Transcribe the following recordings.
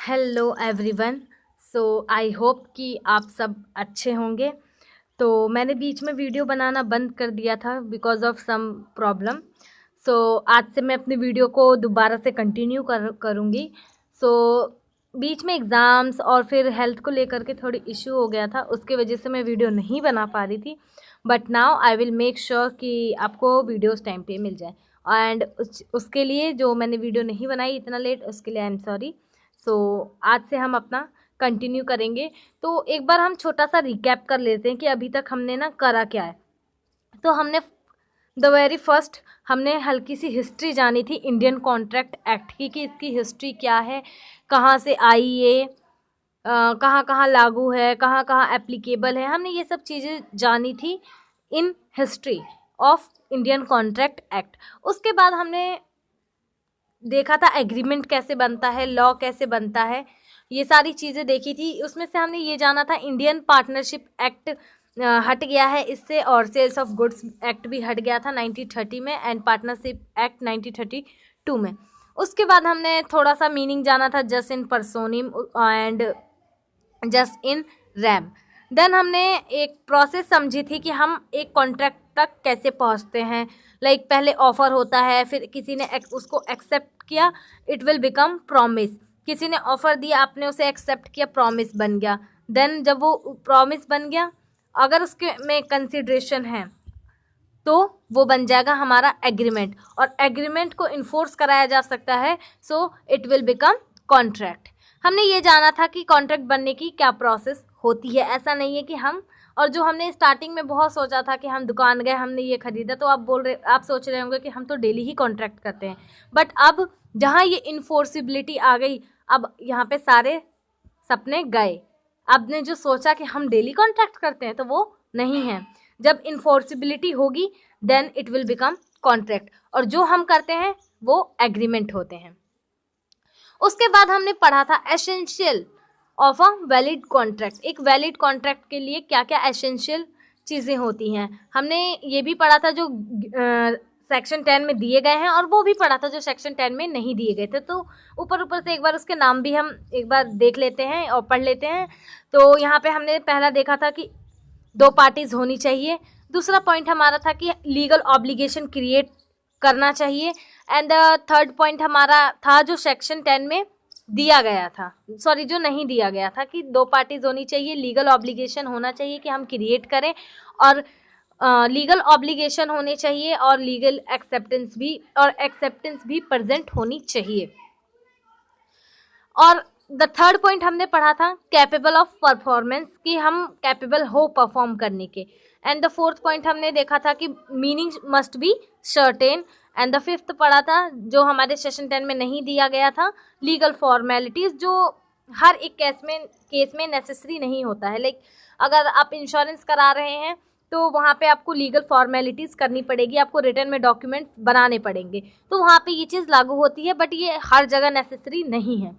Hello everyone. So I hope कि आप सब अच्छे होंगे। तो मैंने बीच में वीडियो बनाना बंद कर दिया था बिकॉज ऑफ सम प्रॉब्लम। सो आज से मैं अपनी वीडियो को दोबारा से कंटिन्यू करूँगी। सो बीच में एग्ज़ाम्स और फिर हेल्थ को लेकर के थोड़ी इशू हो गया था, उसके वजह से मैं वीडियो नहीं बना पा रही थी। But now I will make sure कि आपको वीडियोस टाइम पे मिल जाए। एंड उसके लिए जो मैंने वीडियो नहीं बनाई इतना लेट, उसके लिए आई एम सॉरी। सो आज से हम अपना कंटिन्यू करेंगे। तो एक बार हम छोटा सा रिकैप कर लेते हैं कि अभी तक हमने ना करा क्या है। तो हमने द वेरी फर्स्ट हमने हल्की सी हिस्ट्री जानी थी इंडियन कॉन्ट्रैक्ट एक्ट की, कि इसकी हिस्ट्री क्या है, कहाँ से आई ये, कहाँ कहाँ लागू है, कहाँ कहाँ एप्लीकेबल है। हमने ये सब चीज़ें जानी थी in history of Indian contract act. उसके बाद हमने देखा था एग्रीमेंट कैसे बनता है, लॉ कैसे बनता है, ये सारी चीज़ें देखी थी। उसमें से हमने ये जाना था इंडियन पार्टनरशिप एक्ट हट गया है इससे, और सेल्स ऑफ गुड्स एक्ट भी हट गया था 1930 में, एंड पार्टनरशिप एक्ट 1932 में। उसके बाद हमने थोड़ा सा मीनिंग जाना था just in personam and just in rem. Then हमने एक प्रोसेस समझी थी कि हम एक कॉन्ट्रैक्ट तक कैसे पहुंचते हैं। लाइक पहले ऑफर होता है, फिर किसी ने उसको एक्सेप्ट किया, इट विल बिकम प्रॉमिस। किसी ने ऑफर दिया, आपने उसे एक्सेप्ट किया, प्रॉमिस बन गया। देन जब वो प्रॉमिस बन गया, अगर उसके में कंसिडरेशन है तो वो बन जाएगा हमारा एग्रीमेंट, और एग्रीमेंट को इन्फोर्स कराया जा सकता है, so it will become contract. हमने ये जाना था कि कॉन्ट्रैक्ट बनने की क्या प्रोसेस होती है। ऐसा नहीं है कि हम, और जो हमने स्टार्टिंग में बहुत सोचा था कि हम दुकान गए, हमने ये खरीदा, तो आप सोच रहे होंगे कि हम तो डेली ही कॉन्ट्रैक्ट करते हैं। बट अब जहाँ ये इन्फोर्सिबिलिटी आ गई, अब यहाँ पे सारे सपने गए। आपने जो सोचा कि हम डेली कॉन्ट्रैक्ट करते हैं, तो वो नहीं है। जब इन्फोर्सिबिलिटी होगी then it will become contract, और जो हम करते हैं वो एग्रीमेंट होते हैं। उसके बाद हमने पढ़ा था essential of a valid contract. एक वैलिड कॉन्ट्रैक्ट के लिए क्या क्या एसेंशियल चीज़ें होती हैं, हमने ये भी पढ़ा था जो सेक्शन 10 में दिए गए हैं, और वो भी पढ़ा था जो सेक्शन 10 में नहीं दिए गए थे। तो ऊपर ऊपर से एक बार उसके नाम भी हम एक बार देख लेते हैं और पढ़ लेते हैं। तो यहाँ पे हमने पहला देखा था कि 2 पार्टीज होनी चाहिए। दूसरा पॉइंट हमारा था कि लीगल ऑब्लिगेशन क्रिएट करना चाहिए। एंड द थर्ड पॉइंट हमारा था जो सेक्शन 10 में दिया गया था, सॉरी जो नहीं दिया गया था, कि 2 पार्टीज होनी चाहिए, लीगल ऑब्लिगेशन होना चाहिए कि हम क्रिएट करें, और लीगल ऑब्लिगेशन होने चाहिए, और लीगल एक्सेप्टेंस भी प्रेजेंट होनी चाहिए। और द थर्ड पॉइंट हमने पढ़ा था कैपेबल ऑफ परफॉर्मेंस, कि हम कैपेबल हो परफॉर्म करने के। एंड द फोर्थ पॉइंट हमने देखा था कि meaning must be certain. And the fifth पढ़ा था जो हमारे सेशन 10 में नहीं दिया गया था, लीगल फॉर्मेलिटीज, जो हर एक केस में नेसेसरी नहीं होता है। लाइक अगर आप इंश्योरेंस करा रहे हैं तो वहाँ पे आपको लीगल फॉर्मेलिटीज़ करनी पड़ेगी, आपको रिटर्न में डॉक्यूमेंट बनाने पड़ेंगे, तो वहाँ पे ये चीज़ लागू होती है, बट ये हर जगह नेसेसरी नहीं है।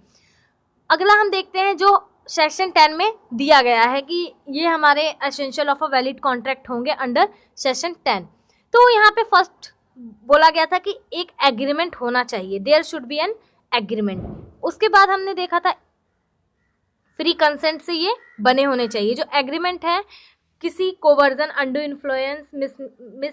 अगला हम देखते हैं जो सेक्शन 10 में दिया गया है कि ये हमारे essential of a valid contract होंगे अंडर सेक्शन 10। तो यहाँ पे फर्स्ट बोला गया था कि एक एग्रीमेंट होना चाहिए, there should be an agreement. उसके बाद हमने देखा था फ्री कंसेंट से ये बने होने चाहिए। जो एग्रीमेंट है किसी coercion, undue influence, miss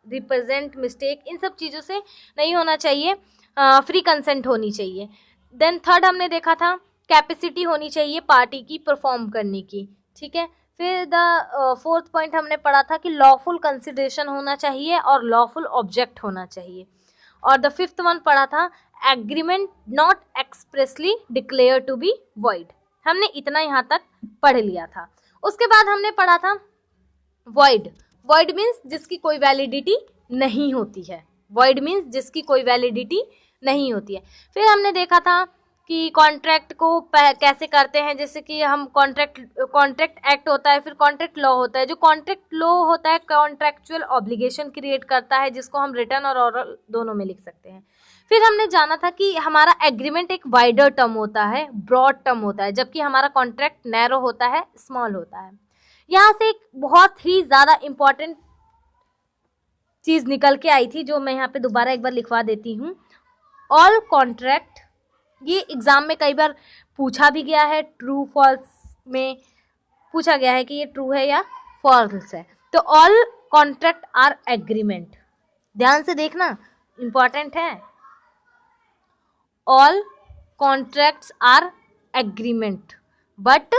represent, mistake, इन सब चीज़ों से नहीं होना चाहिए, फ्री कंसेंट होनी चाहिए। देन थर्ड हमने देखा था कैपेसिटी होनी चाहिए पार्टी की परफॉर्म करने की, ठीक है। फिर द फोर्थ पॉइंट हमने पढ़ा था कि लॉफुल कंसिडरेशन होना चाहिए और लॉफुल ऑब्जेक्ट होना चाहिए। और द फिफ्थ वन पढ़ा था agreement not expressly declare to be void. हमने इतना यहाँ तक पढ़ लिया था। उसके बाद हमने पढ़ा था वॉइड। वॉइड मीन्स जिसकी कोई वैलिडिटी नहीं होती है। वॉइड मीन्स जिसकी कोई वैलिडिटी नहीं होती है। फिर हमने देखा था कि कॉन्ट्रैक्ट को कैसे करते हैं, जैसे कि हम कॉन्ट्रैक्ट एक्ट होता है, फिर कॉन्ट्रैक्ट लॉ होता है। जो कॉन्ट्रैक्ट लॉ होता है कॉन्ट्रैक्चुअल ऑब्लिगेशन क्रिएट करता है, जिसको हम रिटन और ऑरल दोनों में लिख सकते हैं। फिर हमने जाना था कि हमारा एग्रीमेंट एक वाइडर टर्म होता है, ब्रॉड टर्म होता है, जबकि हमारा कॉन्ट्रैक्ट नैरो होता है, स्मॉल होता है। यहाँ से एक बहुत ही ज़्यादा इम्पॉर्टेंट चीज़ निकल के आई थी, जो मैं यहाँ पे दोबारा एक बार लिखवा देती हूँ। ऑल कॉन्ट्रैक्ट ये एग्जाम में कई बार पूछा भी गया है, ट्रू फॉल्स में पूछा गया है कि ये ट्रू है या फॉल्स है। तो ऑल कॉन्ट्रैक्ट आर एग्रीमेंट, ध्यान से देखना, इंपॉर्टेंट है। All contracts are agreement, but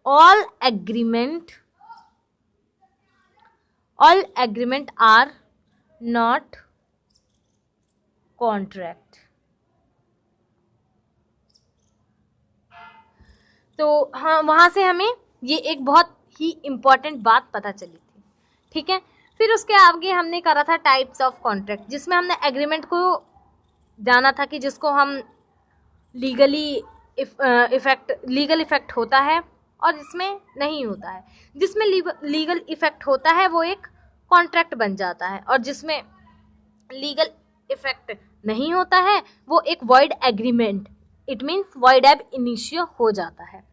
all agreement are not contract। तो हाँ, वहां से हमें ये एक बहुत ही इम्पोर्टेंट बात पता चली थी, ठीक है। फिर उसके आगे हमने करा था टाइप्स ऑफ कॉन्ट्रैक्ट, जिसमें हमने एग्रीमेंट को जाना था कि जिसको हम लीगल इफेक्ट होता है और जिसमें नहीं होता है। जिसमें लीगल इफेक्ट होता है वो एक कॉन्ट्रैक्ट बन जाता है, और जिसमें लीगल इफेक्ट नहीं होता है वो एक void agreement, it means void एब इनिशियो हो जाता है।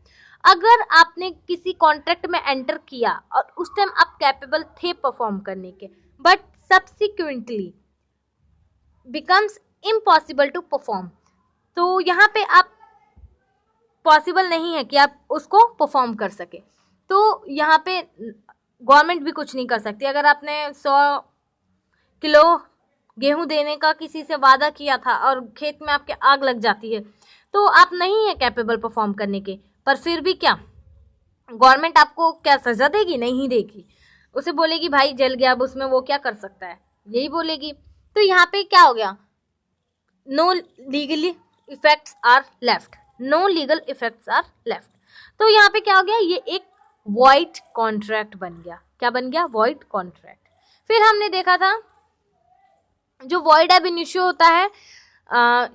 अगर आपने किसी कॉन्ट्रैक्ट में एंटर किया और उस टाइम आप कैपेबल थे परफॉर्म करने के, but subsequently becomes impossible to perform, तो यहाँ पे आप पॉसिबल नहीं है कि आप उसको परफॉर्म कर सके, तो यहाँ पे गवर्नमेंट भी कुछ नहीं कर सकती। अगर आपने 100 किलो गेहूं देने का किसी से वादा किया था और खेत में आपके आग लग जाती है, तो आप नहीं है कैपेबल परफॉर्म करने के, पर फिर भी क्या गवर्नमेंट आपको क्या सजा देगी? नहीं देगी, उसे बोलेगी भाई जल गया, अब उसमें वो क्या कर सकता है, यही बोलेगी। तो यहाँ पे क्या हो गया, no legally effects are left, no legal effects are left. तो यहाँ पे क्या हो गया, ये एक वॉइड कॉन्ट्रैक्ट बन गया। क्या बन गया? Void contract. फिर हमने देखा था जो वॉइड एब इनिशियो होता है,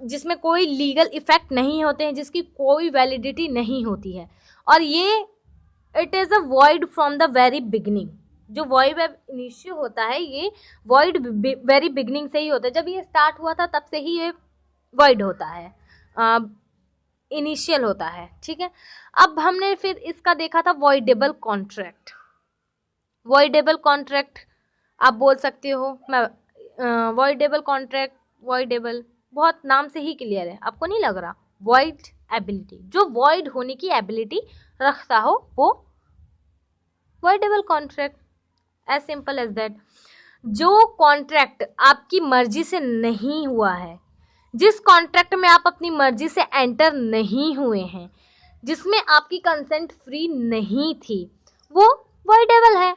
जिसमें कोई लीगल इफेक्ट नहीं होते हैं, जिसकी कोई वैलिडिटी नहीं होती है, और ये it is a void from the very beginning. जो वॉइड एब इनिशियो होता है ये वॉइड वेरी बिगिनिंग से ही होता है, जब ये स्टार्ट हुआ था तब से ही ये वॉइड होता है, इनिशियल होता है, ठीक है। अब हमने फिर इसका देखा था वॉइडेबल कॉन्ट्रैक्ट। वॉइडेबल कॉन्ट्रैक्ट आप बोल सकते हो, मैं वॉइडेबल कॉन्ट्रैक्ट, वॉइडेबल बहुत नाम से ही क्लियर है, आपको नहीं लग रहा? वॉइड एबिलिटी, जो वॉइड होने की एबिलिटी रखता हो वो voidable contract, as simple as that. जो कॉन्ट्रैक्ट आपकी मर्जी से नहीं हुआ है, जिस कॉन्ट्रैक्ट में आप अपनी मर्जी से एंटर नहीं हुए हैं, जिसमें आपकी कंसेंट फ्री नहीं थी, वो वॉइडेबल है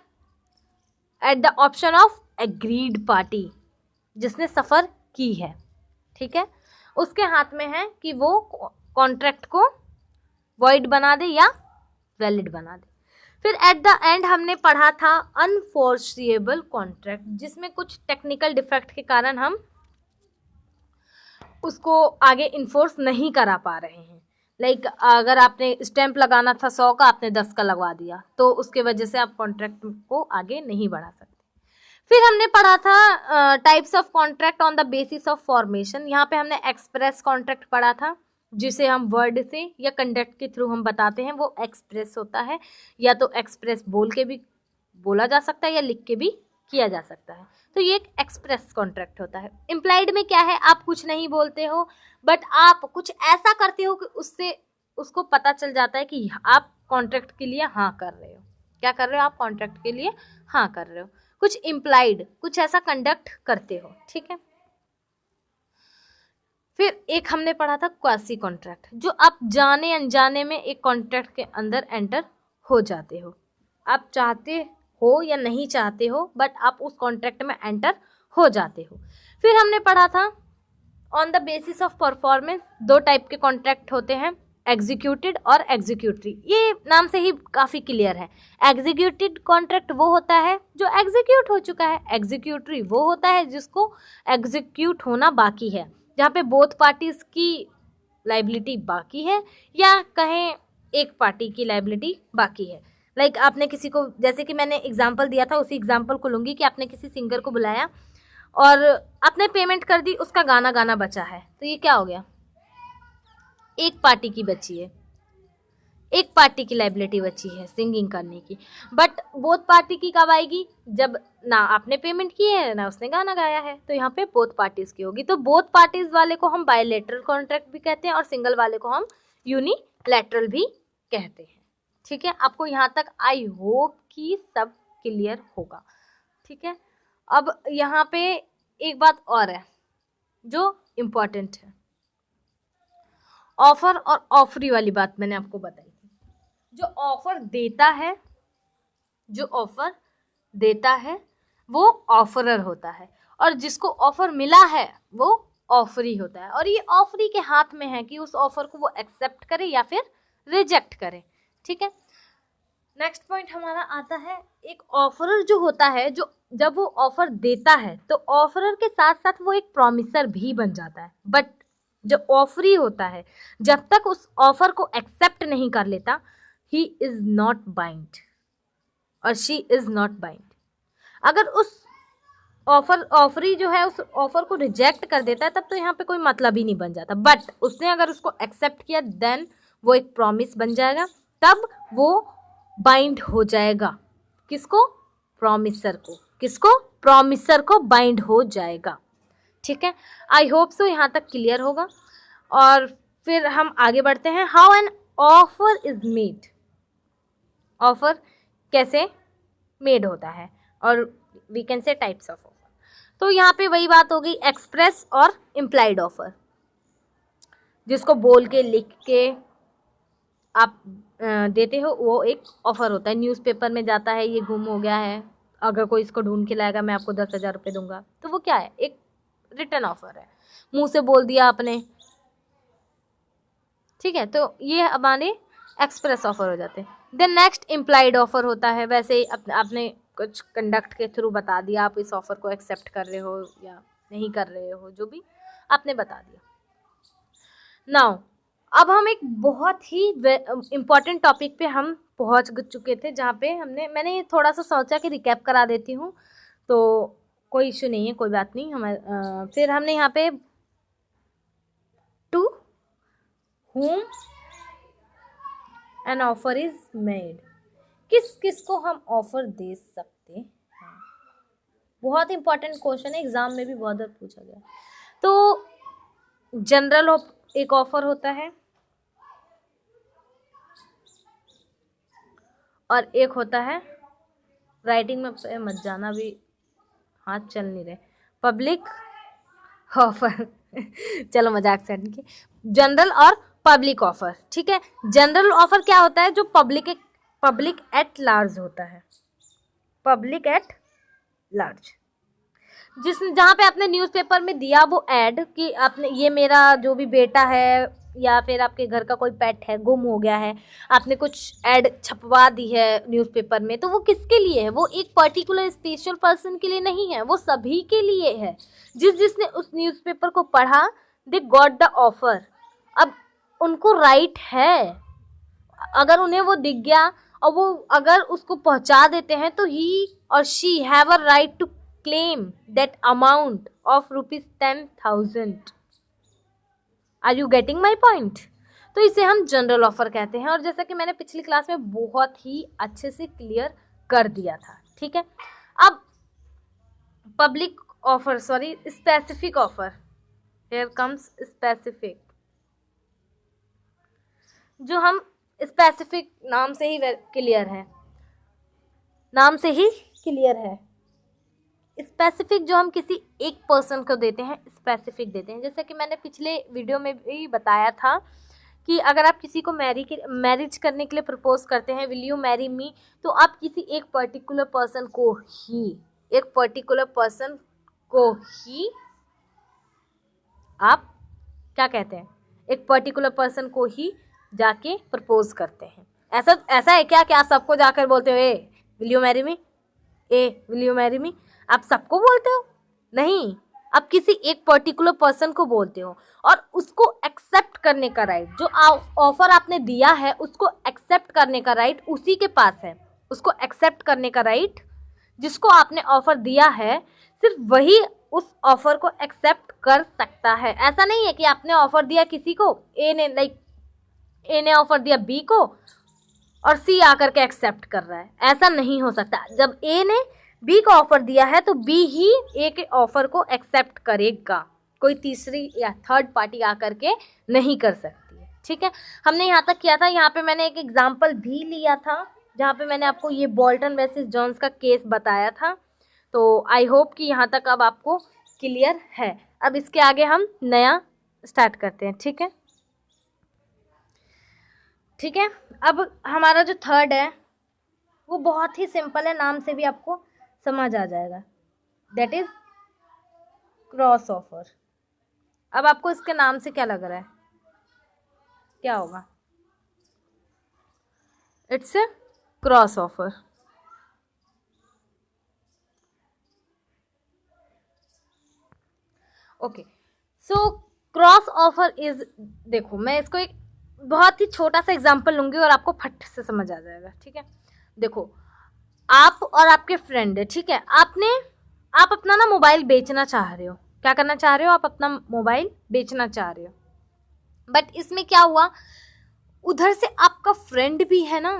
at the option of agreed party, जिसने सफ़र की है, ठीक है। उसके हाथ में है कि वो कॉन्ट्रैक्ट को वॉइड बना दे या वैलिड बना दे। फिर एट द एंड हमने पढ़ा था अनफोर्सिएबल कॉन्ट्रैक्ट, जिसमें कुछ टेक्निकल डिफेक्ट के कारण हम उसको आगे इन्फोर्स नहीं करा पा रहे हैं। लाइक अगर आपने स्टैंप लगाना था 100 का, आपने 10 का लगवा दिया, तो उसके वजह से आप कॉन्ट्रैक्ट को आगे नहीं बढ़ा सकते। फिर हमने पढ़ा था types of contract on the basis of formation. यहाँ पे हमने एक्सप्रेस कॉन्ट्रैक्ट पढ़ा था, जिसे हम वर्ड से या कंडक्ट के थ्रू हम बताते हैं, वो एक्सप्रेस होता है। या तो एक्सप्रेस बोल के भी बोला जा सकता है या लिख के भी किया जा सकता है, तो ये एक एक्सप्रेस कॉन्ट्रैक्ट होता है। इम्प्लाइड में क्या है, आप कुछ नहीं बोलते हो बट आप कुछ ऐसा करते हो कि उससे उसको पता चल जाता है कि आप कॉन्ट्रैक्ट के लिए हाँ कर रहे हो। क्या कर रहे हो? आप कॉन्ट्रैक्ट के लिए हाँ कर रहे हो, कुछ इम्प्लाइड, कुछ ऐसा कंडक्ट करते हो, ठीक है। फिर एक हमने पढ़ा था क्वासी कॉन्ट्रैक्ट, जो आप जाने अनजाने में एक कॉन्ट्रैक्ट के अंदर एंटर हो जाते हो, आप चाहते हो या नहीं चाहते हो, बट आप उस कॉन्ट्रैक्ट में एंटर हो जाते हो। फिर हमने पढ़ा था on the basis of performance, दो टाइप के कॉन्ट्रैक्ट होते हैं, एग्जीक्यूटेड और एग्जीक्यूटरी। ये नाम से ही काफ़ी क्लियर है। एग्जीक्यूटेड कॉन्ट्रैक्ट वो होता है जो एग्जीक्यूट हो चुका है, एग्जीक्यूटरी वो होता है जिसको एग्जीक्यूट होना बाकी है, जहाँ पे बोथ पार्टीज की लाइबिलिटी बाकी है, या कहें एक पार्टी की लाइबिलिटी बाकी है। लाइक आपने किसी को, जैसे कि मैंने एग्जाम्पल दिया था, उसी एग्जाम्पल को लूँगी कि आपने किसी सिंगर को बुलाया और आपने पेमेंट कर दी, उसका गाना बचा है, तो ये क्या हो गया? एक पार्टी की बची है, एक पार्टी की लाइबिलिटी बची है सिंगिंग करने की, बट बोथ पार्टी की कब आएगी, जब ना आपने पेमेंट की है ना उसने गाना गाया है, तो यहाँ पे बोथ पार्टीज की होगी। तो बोथ पार्टीज वाले को हम बायलैटरल कॉन्ट्रैक्ट भी कहते हैं और सिंगल वाले को हम यूनिलैटरल भी कहते हैं। ठीक है, आपको यहाँ तक आई होप कि सब क्लियर होगा। ठीक है, अब यहाँ पे एक बात और है जो इम्पोर्टेंट है, ऑफर और ऑफरी वाली बात मैंने आपको बताई थी। जो ऑफर देता है वो ऑफरर होता है, और जिसको ऑफर मिला है वो ऑफरी होता है, और ये ऑफरी के हाथ में है कि उस ऑफर को वो एक्सेप्ट करे या फिर रिजेक्ट करे। ठीक है, नेक्स्ट पॉइंट हमारा आता है, एक ऑफरर जो होता है, जो जब वो ऑफर देता है तो ऑफरर के साथ साथ वो एक प्रॉमिसर भी बन जाता है। बट जो ऑफरी होता है, जब तक उस ऑफर को एक्सेप्ट नहीं कर लेता, he is not bind और she is not bind। अगर उस ऑफरी जो है उस ऑफर को रिजेक्ट कर देता है तब तो यहाँ पे कोई मतलब ही नहीं बन जाता, बट उसने अगर उसको एक्सेप्ट किया देन वो एक प्रॉमिस बन जाएगा, तब वो बाइंड हो जाएगा। किसको? प्रॉमिसर को। किसको? प्रॉमिसर को बाइंड हो जाएगा। ठीक है, आई होप सो यहाँ तक क्लियर होगा। और फिर हम आगे बढ़ते हैं, how an offer is made. Offer कैसे मेड होता है, और we can say types of offer. तो यहाँ पे वही बात हो गई, एक्सप्रेस और इम्प्लाइड ऑफर। जिसको बोल के लिख के आप देते हो वो एक ऑफर होता है। न्यूज़पेपर में जाता है ये गुम हो गया है, अगर कोई इसको ढूंढ के लाएगा मैं आपको 10,000 रुपये दूंगा, तो वो क्या है? एक रिटर्न ऑफर है, मुंह से बोल दिया आपने। ठीक है, तो ये हमारे एक्सप्रेस ऑफर हो जाते हैं। देन नेक्स्ट इम्प्लाइड ऑफर होता है, वैसे ही आपने कुछ कंडक्ट के थ्रू बता दिया आप इस ऑफर को एक्सेप्ट कर रहे हो या नहीं कर रहे हो, जो भी आपने बता दिया। नाउ अब हम एक बहुत ही इम्पॉर्टेंट टॉपिक पे हम पहुंच चुके थे, जहाँ पे मैंने थोड़ा सा सोचा कि रिकैप करा देती हूँ, तो कोई इशू नहीं है, कोई बात नहीं। हमारे फिर हमने यहाँ पे to whom an offer is made, किस किस को हम ऑफर दे सकते हैं। बहुत इंपॉर्टेंट क्वेश्चन है, एग्जाम में भी बहुत बार पूछा गया। तो जनरल एक ऑफर होता है और एक होता है, राइटिंग में मत जाना, भी हाथ चल नहीं रहे, पब्लिक ऑफर चलो मजाक से हटके, जनरल और पब्लिक ऑफर। ठीक है, जनरल ऑफर क्या होता है? जो पब्लिक एट लार्ज होता है, पब्लिक एट लार्ज, जहाँ पे आपने न्यूज़पेपर में दिया वो ऐड कि आपने ये मेरा जो भी बेटा है या फिर आपके घर का कोई पेट है गुम हो गया है, आपने कुछ ऐड छपवा दी है न्यूज़पेपर में, तो वो किसके लिए है? वो एक पर्टिकुलर स्पेशल पर्सन के लिए नहीं है, वो सभी के लिए है। जिसने उस न्यूज़पेपर को पढ़ा, दे गॉट द ऑफर। अब उनको राइट है, अगर उन्हें वो दिख गया और वो अगर उसको पहुंचा देते हैं, तो he or she have a right to claim that amount of ₹10,000। Are you getting my point? तो इसे हम जनरल ऑफर कहते हैं, और जैसा कि मैंने पिछली क्लास में बहुत ही अच्छे से क्लियर कर दिया था। ठीक है, अब public offer, sorry specific offer, here comes specific. जो हम स्पेसिफिक नाम से ही क्लियर है, नाम से ही क्लियर है। स्पेसिफिक जो हम किसी एक पर्सन को देते हैं, स्पेसिफिक देते हैं। जैसे कि मैंने पिछले वीडियो में भी बताया था कि अगर आप किसी को मैरिज करने के लिए प्रपोज करते हैं, विल यू मैरी मी, तो आप किसी एक पर्टिकुलर पर्सन को ही आप क्या कहते हैं? एक पर्टिकुलर पर्सन को ही जाके प्रपोज करते हैं। ऐसा है क्या कि आप सबको जाकर बोलते हो ए विल यू मैरी मी, ए विल यू मैरी मी? आप सबको बोलते हो? नहीं, आप किसी एक पर्टिकुलर पर्सन को बोलते हो, और उसको एक्सेप्ट करने का राइट, जो ऑफर आपने दिया है उसको एक्सेप्ट करने का राइट उसी के पास है। उसको एक्सेप्ट करने का राइट, जिसको आपने ऑफर दिया है, सिर्फ वही उस ऑफर को एक्सेप्ट कर सकता है। ऐसा नहीं है कि आपने ऑफर दिया किसी को, ए ने, लाइक ए ने ऑफर दिया बी को और सी आकर के एक्सेप्ट कर रहा है, ऐसा नहीं हो सकता। जब ए ने बी को ऑफर दिया है तो बी ही ए के ऑफर को एक्सेप्ट करेगा, कोई तीसरी या थर्ड पार्टी आकर के नहीं कर सकती है। ठीक है, हमने यहाँ तक किया था। यहाँ पे मैंने एक एग्जाम्पल भी लिया था जहाँ पे मैंने आपको ये बोल्टन वर्सेस जॉन्स का केस बताया था। तो आई होप कि यहाँ तक अब आपको क्लियर है। अब इसके आगे हम नया स्टार्ट करते हैं। ठीक है, ठीक है। अब हमारा जो थर्ड है वो बहुत ही सिंपल है, नाम से भी आपको समझ आ जाएगा, दैट इज क्रॉस ऑफर। अब आपको इसके नाम से क्या लग रहा है, क्या होगा? It's a cross offer. Okay, so cross offer is, देखो मैं इसको एक बहुत ही छोटा सा एग्जांपल लूंगी और आपको फट से समझ आ जाएगा। ठीक है, देखो आप और आपके फ्रेंड है, ठीक है, आप अपना ना मोबाइल बेचना चाह रहे हो। क्या करना चाह रहे हो? आप अपना मोबाइल बेचना चाह रहे हो। बट इसमें क्या हुआ, उधर से आपका फ्रेंड भी है ना,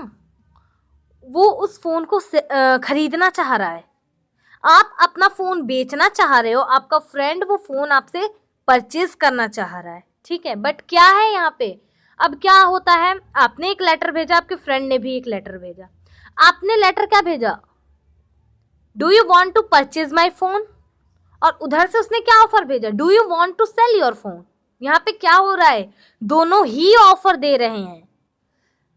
वो उस फोन को खरीदना चाह रहा है। आप अपना फोन बेचना चाह रहे हो, आपका फ्रेंड वो फोन आपसे परचेज करना चाह रहा है। ठीक है, बट क्या है यहाँ पे, अब क्या होता है, आपने एक लेटर भेजा, आपके फ्रेंड ने भी एक लेटर भेजा। आपने लेटर क्या भेजा, do you want to purchase my phone, और उधर से उसने क्या ऑफर भेजा, do you want to sell your phone. यहाँ पे क्या हो रहा है, दोनों ही ऑफर दे रहे हैं।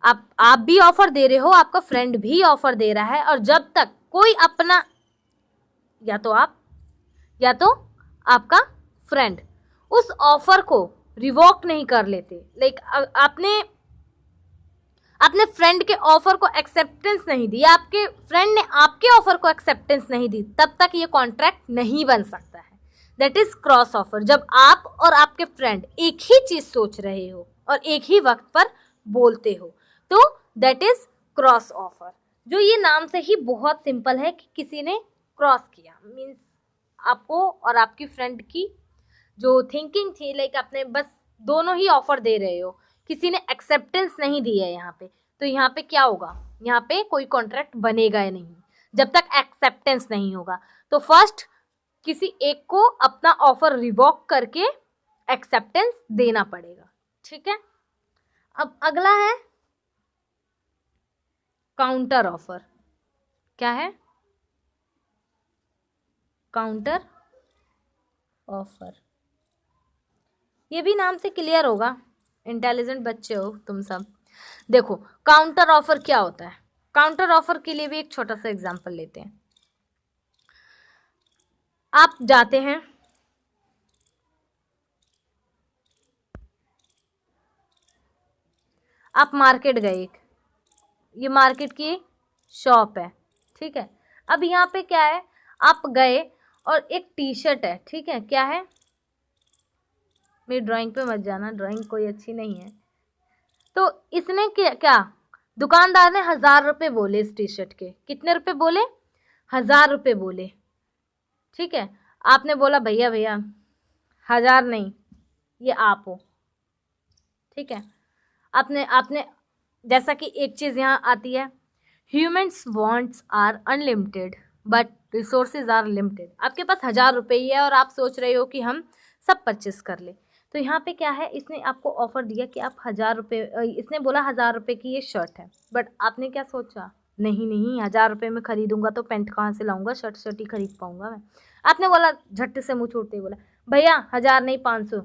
आप भी ऑफर दे रहे हो, आपका फ्रेंड भी ऑफर दे रहा है, और जब तक कोई अपना, या तो आप या तो आपका फ्रेंड उस ऑफर को रिवोक नहीं कर लेते, लाइक आपने फ्रेंड के ऑफर को एक्सेप्टेंस नहीं दी, आपके फ्रेंड ने आपके ऑफर को एक्सेप्टेंस नहीं दी, तब तक ये कॉन्ट्रैक्ट नहीं बन सकता है। That is cross offer. जब आप और आपके फ्रेंड एक ही चीज सोच रहे हो और एक ही वक्त पर बोलते हो, तो दैट इज क्रॉस ऑफर। जो ये नाम से ही बहुत सिंपल है कि किसी ने क्रॉस किया, मीन्स आपको और आपकी फ्रेंड की जो थिंकिंग थी, लाइक आपने बस दोनों ही ऑफर दे रहे हो, किसी ने एक्सेप्टेंस नहीं दी है यहाँ पे, तो यहाँ पे क्या होगा, यहाँ पे कोई कॉन्ट्रैक्ट बनेगा ही नहीं जब तक एक्सेप्टेंस नहीं होगा। तो फर्स्ट किसी एक को अपना ऑफर रिवोक करके एक्सेप्टेंस देना पड़ेगा। ठीक है, अब अगला है काउंटर ऑफर। क्या है? Counter offer. ये भी नाम से क्लियर होगा, इंटेलिजेंट बच्चे हो तुम सब। देखो काउंटर ऑफर क्या होता है, काउंटर ऑफर के लिए भी एक छोटा सा एग्जांपल लेते हैं। आप जाते हैं, आप मार्केट गए, ये मार्केट की शॉप है। ठीक है, अब यहाँ पे क्या है, आप गए और एक टी शर्ट है। ठीक है, क्या है, मेरी ड्राइंग पे मत जाना, ड्राइंग कोई अच्छी नहीं है। तो इसने क्या दुकानदार ने 1000 रुपये बोले इस टी शर्ट के। कितने रुपए बोले? 1000 रुपये बोले। ठीक है, आपने बोला भैया भैया 1000 नहीं, ये आप हो। ठीक है, आपने आपने जैसा कि एक चीज यहाँ आती है, humans wants are unlimited but resources are limited. आपके पास 1000 रुपये ही है और आप सोच रहे हो कि हम सब परचेस कर ले। तो यहाँ पे क्या है, इसने आपको ऑफर दिया कि आप 1000 रुपये, इसने बोला 1000 रुपये की ये शर्ट है, बट आपने क्या सोचा, नहीं नहीं 1000 रुपये में खरीदूंगा तो पैंट कहाँ से लाऊंगा, शर्ट ही खरीद पाऊंगा मैं। आपने बोला, झट्टे से मुँह छोड़ते ही बोला भैया 1000 नहीं 500।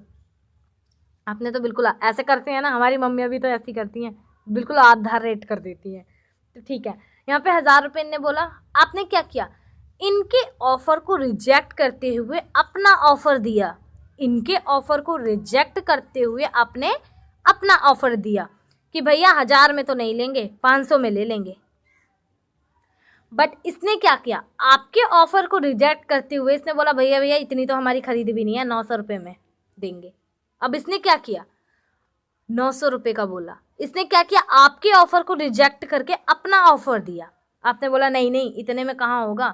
आपने तो बिल्कुल ऐसे करते हैं ना, हमारी मम्मियाँ भी तो ऐसी करती हैं, बिल्कुल आधा रेट कर देती हैं। तो ठीक है, यहाँ पे 1000 रुपये ने बोला, आपने क्या किया, इनके ऑफर को रिजेक्ट करते हुए अपना ऑफर दिया। इनके ऑफर को रिजेक्ट करते हुए आपने अपना ऑफर दिया कि भैया 1000 में तो नहीं लेंगे, 500 में ले लेंगे। बट इसने क्या किया, आपके ऑफर को रिजेक्ट करते हुए इसने बोला भैया भैया इतनी तो हमारी खरीद भी नहीं है, 900 रुपये में देंगे। अब इसने क्या किया, 900 रुपये का बोला। इसने क्या किया, आपके ऑफर को रिजेक्ट करके अपना ऑफर दिया। आपने बोला नहीं नहीं इतने में कहाँ होगा,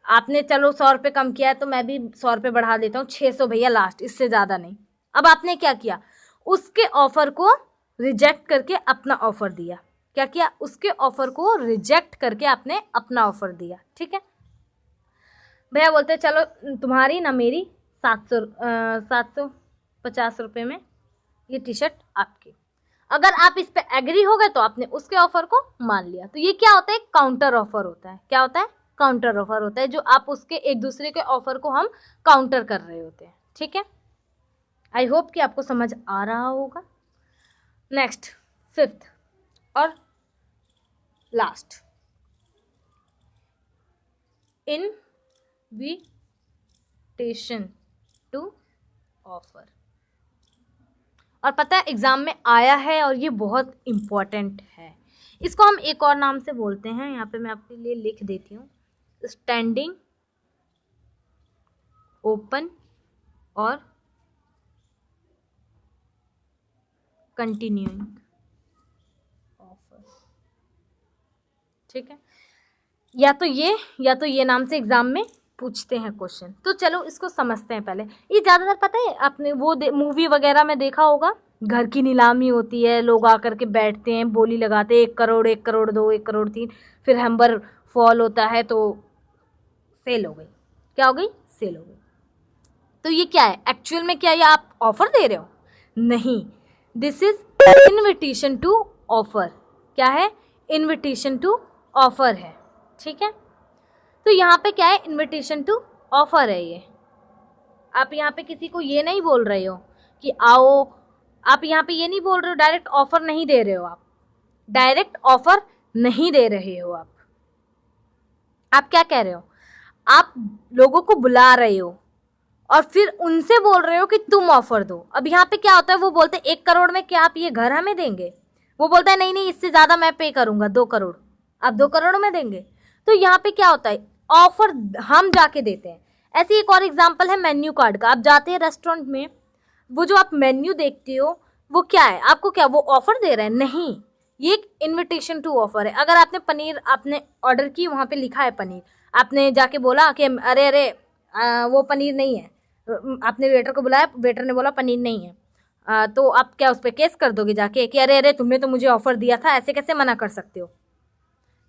आपने चलो 100 रुपये कम किया है तो मैं भी 100 रुपये बढ़ा देता हूँ, 600 भैया लास्ट, इससे ज़्यादा नहीं। अब आपने क्या किया, उसके ऑफर को रिजेक्ट करके अपना ऑफर दिया। क्या किया? उसके ऑफर को रिजेक्ट करके आपने अपना ऑफर दिया। ठीक है, भैया बोलते चलो तुम्हारी ना मेरी 750 रुपये में ये टी शर्ट आपकी। अगर आप इस पे एग्री हो गए तो आपने उसके ऑफर को मान लिया। तो ये क्या होता है? काउंटर ऑफर होता है। क्या होता है? काउंटर ऑफर होता है, जो आप उसके एक दूसरे के ऑफर को हम काउंटर कर रहे होते हैं। ठीक है, आई होप कि आपको समझ आ रहा होगा। नेक्स्ट, फिफ्थ और लास्ट, इनविटेशन टू ऑफर। और पता है एग्जाम में आया है और ये बहुत इम्पॉर्टेंट है। इसको हम एक और नाम से बोलते हैं, यहाँ पे मैं आपके लिए लिख देती हूँ, स्टैंडिंग ओपन और कंटिन्यूइंग ऑफर। ठीक है, या तो ये नाम से एग्जाम में पूछते हैं क्वेश्चन। तो चलो इसको समझते हैं पहले। ये ज़्यादातर पता है आपने वो मूवी वगैरह में देखा होगा, घर की नीलामी होती है, लोग आकर के बैठते हैं, बोली लगाते हैं 1 करोड़ 1 करोड़ 2 1 करोड़ 3, फिर हैम्बर फॉल होता है तो सेल हो गई। क्या हो गई? सेल हो गई। तो ये क्या है एक्चुअल में? क्या ये आप ऑफर दे रहे हो? नहीं, this is invitation to offer. क्या है? इनविटेशन टू ऑफर है। ठीक है, तो यहाँ पे क्या है? इनविटेशन टू ऑफर है ये। आप यहाँ पे किसी को ये नहीं बोल रहे हो कि आओ, आप यहाँ पे ये नहीं बोल रहे हो, डायरेक्ट ऑफर नहीं दे रहे हो। आप डायरेक्ट ऑफर नहीं दे रहे हो। आप क्या कह रहे हो? आप लोगों को बुला रहे हो और फिर उनसे बोल रहे हो कि तुम ऑफर दो। अब यहाँ पे क्या होता है? वो बोलते हैं 1 करोड़ में क्या आप ये घर हमें देंगे? वो बोलता है नहीं नहीं, इससे ज्यादा मैं पे करूंगा, 2 करोड़। आप 2 करोड़ में देंगे? तो यहाँ पे क्या होता है? ऑफर हम जाके देते हैं। ऐसी एक और एग्जांपल है मेन्यू कार्ड का। आप जाते हैं रेस्टोरेंट में, वो जो आप मेन्यू देखते हो वो क्या है? आपको क्या वो ऑफर दे रहे हैं? नहीं, ये एक इनविटेशन टू ऑफर है। अगर आपने पनीर आपने ऑर्डर की, वहाँ पे लिखा है पनीर, आपने जाके बोला कि अरे अरे वो पनीर नहीं है, आपने वेटर को बुलाया, वेटर ने बोला पनीर नहीं है, तो आप क्या उस पर केस कर दोगे जाके कि अरे अरे तुमने तो मुझे ऑफर दिया था, ऐसे कैसे मना कर सकते हो?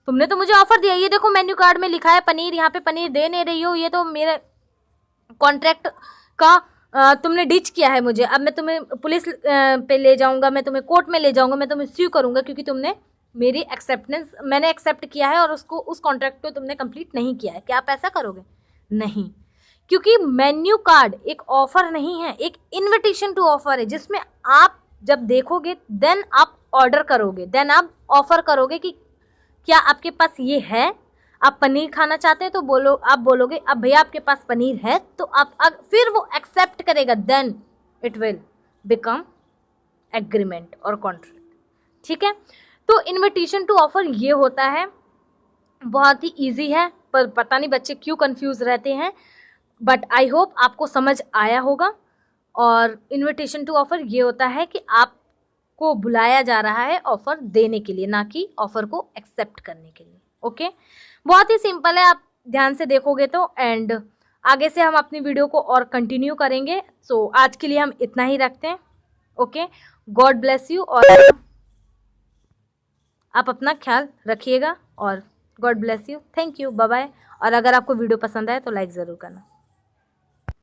तुमने तो मुझे ऑफर दिया, ये देखो मेन्यू कार्ड में लिखा है पनीर, यहाँ पे पनीर दे नहीं रही हो, ये तो मेरे कॉन्ट्रैक्ट का तुमने डिच किया है मुझे। अब मैं तुम्हें पुलिस पे ले जाऊंगा, मैं तुम्हें कोर्ट में ले जाऊंगा, मैं तुम्हें स्यू करूंगा, क्योंकि तुमने मेरी एक्सेप्टेंस, मैंने एक्सेप्ट किया है और उसको उस कॉन्ट्रैक्ट को तुमने कंप्लीट नहीं किया है। क्या आप ऐसा करोगे? नहीं, क्योंकि मेन्यू कार्ड एक ऑफर नहीं है, एक इनविटेशन टू ऑफर है, जिसमें आप जब देखोगे देन आप ऑर्डर करोगे, देन आप ऑफर करोगे कि क्या आपके पास ये है, आप पनीर खाना चाहते हैं, तो बोलो, आप बोलोगे अब भैया आपके पास पनीर है, तो आप फिर वो एक्सेप्ट करेगा, then it will become agreement और कॉन्ट्रैक्ट। ठीक है, तो इनविटेशन टू ऑफर ये होता है, बहुत ही इजी है, पर पता नहीं बच्चे क्यों कंफ्यूज रहते हैं, बट आई होप आपको समझ आया होगा। और इनविटेशन टू ऑफर ये होता है कि आपको बुलाया जा रहा है ऑफर देने के लिए, ना कि ऑफर को एक्सेप्ट करने के लिए। ओके, बहुत ही सिंपल है, आप ध्यान से देखोगे तो। एंड आगे से हम अपनी वीडियो को और कंटिन्यू करेंगे। सो आज के लिए हम इतना ही रखते हैं। ओके, गॉड ब्लेस यू, और आप अपना ख्याल रखिएगा, और God bless you, thank you, bye bye. और अगर आपको वीडियो पसंद आए तो लाइक ज़रूर करना।